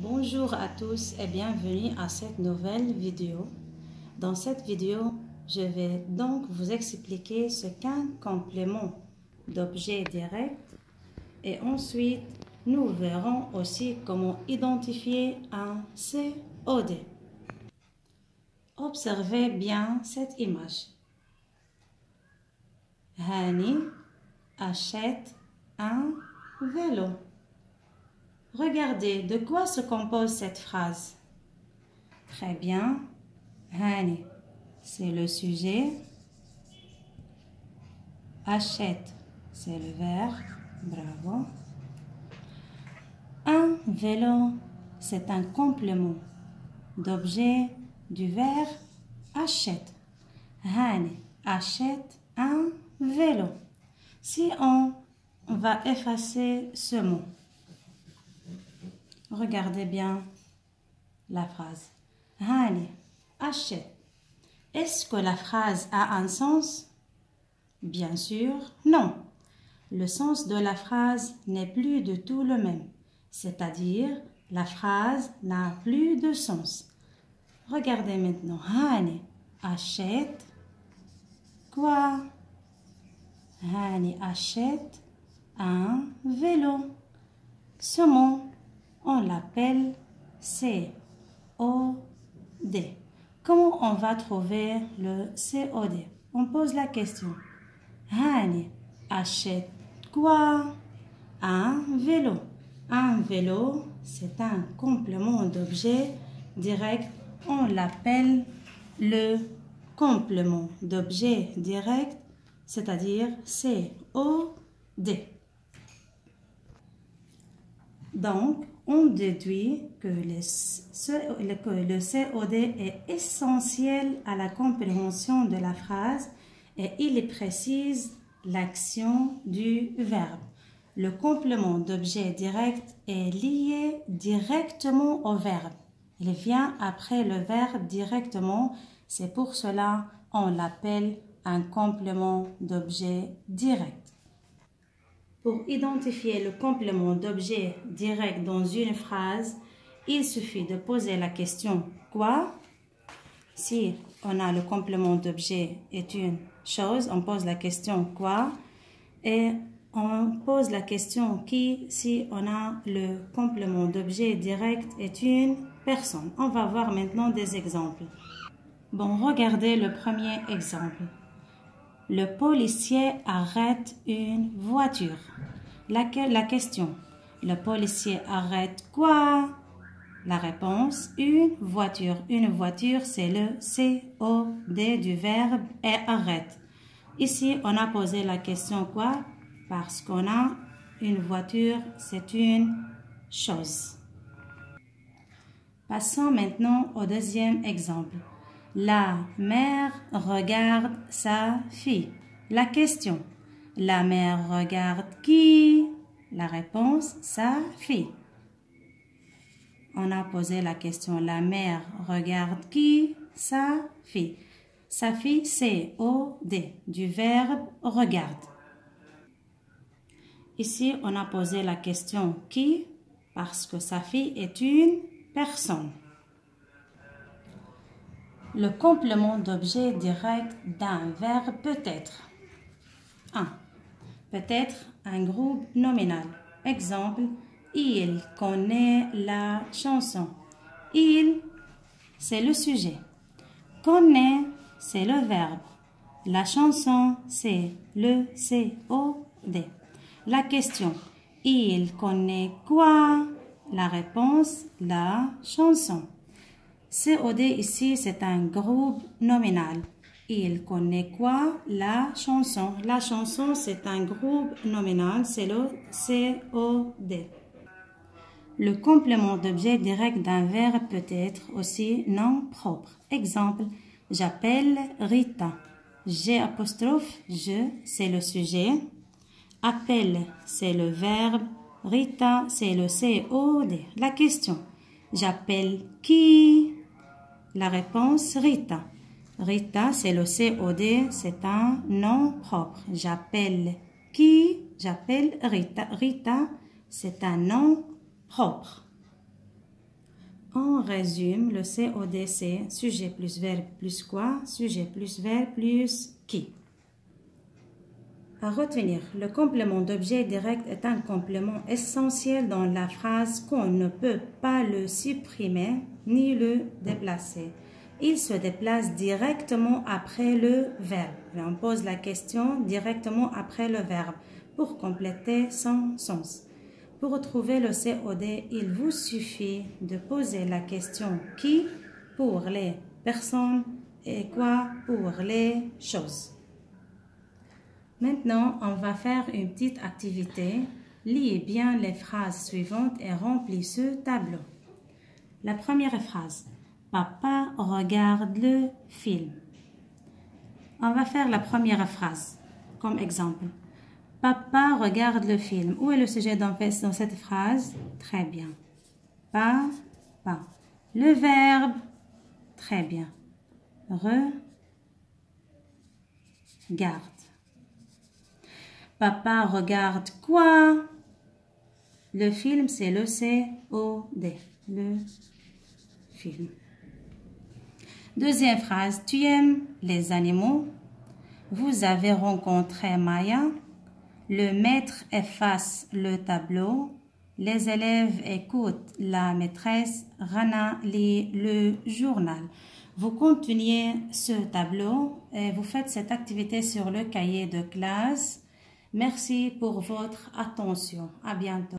Bonjour à tous et bienvenue à cette nouvelle vidéo. Dans cette vidéo, je vais donc vous expliquer ce qu'est un complément d'objet direct et ensuite nous verrons aussi comment identifier un COD. Observez bien cette image. Hani achète un vélo. Regardez de quoi se compose cette phrase. Très bien. Hani, c'est le sujet. Achète, c'est le verbe. Bravo. Un vélo, c'est un complément d'objet du verbe achète. Hani achète un vélo. Si on va effacer ce mot, regardez bien la phrase. Hani achète. Est-ce que la phrase a un sens? Bien sûr, non. Le sens de la phrase n'est plus du tout le même. C'est-à-dire, la phrase n'a plus de sens. Regardez maintenant. Hani achète quoi? Hani achète un vélo. Ce mot, on l'appelle COD. Comment on va trouver le COD? On pose la question. Hani achète quoi? Un vélo. Un vélo, c'est un complément d'objet direct. On l'appelle le complément d'objet direct, c'est-à-dire COD. Donc, on déduit que le COD est essentiel à la compréhension de la phrase et il précise l'action du verbe. Le complément d'objet direct est lié directement au verbe. Il vient après le verbe directement. C'est pour cela qu'on l'appelle un complément d'objet direct. Pour identifier le complément d'objet direct dans une phrase, il suffit de poser la question « quoi ?» Si on a le complément d'objet est une chose, on pose la question « quoi ?» et on pose la question « qui ?» si on a le complément d'objet direct est une personne. On va voir maintenant des exemples. Bon, regardez le premier exemple. Le policier arrête une voiture. La question. Le policier arrête quoi? La réponse, une voiture. Une voiture, c'est le COD du verbe et arrête. Ici, on a posé la question quoi? Parce qu'on a une voiture, c'est une chose. Passons maintenant au deuxième exemple. La mère regarde sa fille. La question. La mère regarde qui? La réponse, sa fille. On a posé la question. La mère regarde qui? Sa fille. Sa fille, c'est COD du verbe regarde. Ici, on a posé la question qui? Parce que sa fille est une personne. Le complément d'objet direct d'un verbe peut être 1. Peut-être un groupe nominal. Exemple, il connaît la chanson. Il, c'est le sujet. Connaît, c'est le verbe. La chanson, c'est le COD. La question, il connaît quoi? La réponse, la chanson. COD ici, c'est un groupe nominal. Il connaît quoi? La chanson. La chanson, c'est un groupe nominal, c'est le COD. Le complément d'objet direct d'un verbe peut être aussi non propre. Exemple, j'appelle Rita. G', je, c'est le sujet. Appelle, c'est le verbe. Rita, c'est le COD. La question, j'appelle qui? La réponse, Rita. Rita, c'est le COD, c'est un nom propre. J'appelle qui? J'appelle Rita. Rita, c'est un nom propre. on résume le CODC, sujet plus verbe plus quoi, sujet plus verbe plus qui. À retenir, le complément d'objet direct est un complément essentiel dans la phrase qu'on ne peut pas le supprimer ni le déplacer. Il se déplace directement après le verbe. On pose la question directement après le verbe pour compléter son sens. Pour retrouver le COD, il vous suffit de poser la question qui pour les personnes et quoi pour les choses. Maintenant, on va faire une petite activité. Lisez bien les phrases suivantes et remplissez ce tableau. La première phrase. Papa regarde le film. On va faire la première phrase comme exemple. Papa regarde le film. Où est le sujet dans cette phrase? Très bien. Papa. Le verbe? Très bien. Regarde. Papa regarde quoi? Le film, c'est le COD. Le film. Deuxième phrase. Tu aimes les animaux? Vous avez rencontré Maya? Le maître efface le tableau. Les élèves écoutent la maîtresse. Rana lit le journal. Vous continuez ce tableau et vous faites cette activité sur le cahier de classe. Merci pour votre attention. À bientôt.